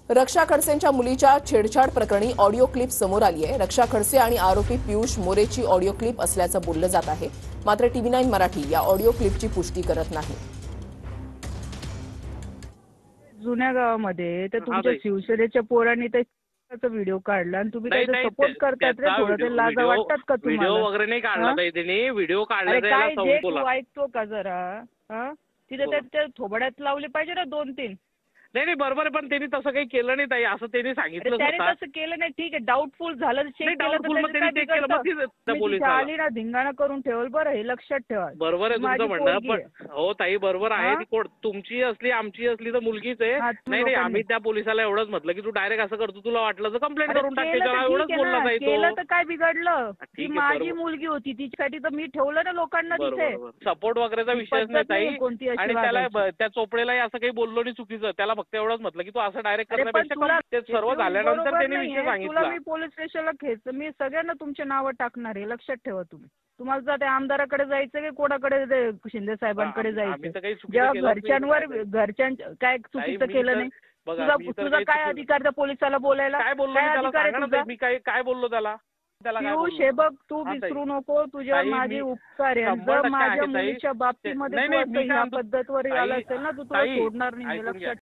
रक्षा खडसेंच्या मुलीच्या छेडछाड प्रकरणी ऑडिओ क्लिप समोर आली आहे। रक्षा खडसे आणि आरोपी पियुष मोरेची ऑडिओ क्लिप असल्याचं बोललं जात आहे। मात्र TV9 मराठी या ऑडिओ क्लिपची पुष्टी करत नाही। जुन्या गावामध्ये तर तुमच्या शिवसेनेच्या पोरांनी त्याचा व्हिडिओ काढला आणि तुम्ही काय सपोर्ट करतात रे? थोडं ते लाज वाटतात का तुम्हाला? व्हिडिओ वगैरे नाही काढला ताई त्यांनी, व्हिडिओ काढला काय जे तू ऐकतो का जरा? तिथे त्या थोबड्यात लावले पाहिजे ना 2-3. नाही बरोबर, पण त्यांनी तसं काही केलं नाही ताई, असं त्यांनी सांगितलं. त्याने तसं केलं नाही, ठीक आहे, डाऊटफुल झालं, चेक केलं, आली ना धिंगाणा करून ठेवल. बरं, हे लक्षात ठेवा. बरोबर आहे तुमचं म्हणणं, पण हो ताई बरोबर आहे, ती तुमची असली आमची असली तर मुलगीच आहे. नाही आम्ही त्या पोलिसाला एवढंच म्हटलं की तू डायरेक्ट असं करतो, तुला वाटलं तर कंप्लेंट करून टाकायचं, एवढंच बोलला ताई. केलं तर काय बिघडलं? ती माझी मुलगी होती, तिच्यासाठी तर मी ठेवलं ना लोकांना तिथे. सपोर्ट वगैरेचा विषय नाही ताई, आणि त्याला त्या चोपडेलाही असं काही बोललो नाही चुकीचं, त्याला फक्त एवढंच म्हटलं की तू असं डायरेक्ट करण्यापेक्षा ते सर्व झाल्यानंतर त्यांनी विषय सांगितला. तुला मी पोलीस स्टेशनला खेच, मी सगळ्यांना तुमचे नावं टाकणार आहे, लक्षात ठेवा तुम्ही. तुम्हाला त्या आमदाराकडे जायचं की कोणाकडे, शिंदे साहेबांकडे जायचं? जेव्हा घरच्यांच्या काय चुकीचं केलं नाही, तुझा काय अधिकार त्या पोलिसाला बोलायला? काय बोललो मी? काय बोललो त्याला? पियुष, हे बघ, तू विसरू नको, तुझ्या माझे उपकार आहे. जर माझ्या मुलीच्या बाबतीमध्ये ह्या पद्धतवर आला असेल ना, तू तुला सोडणार नाही, लक्षात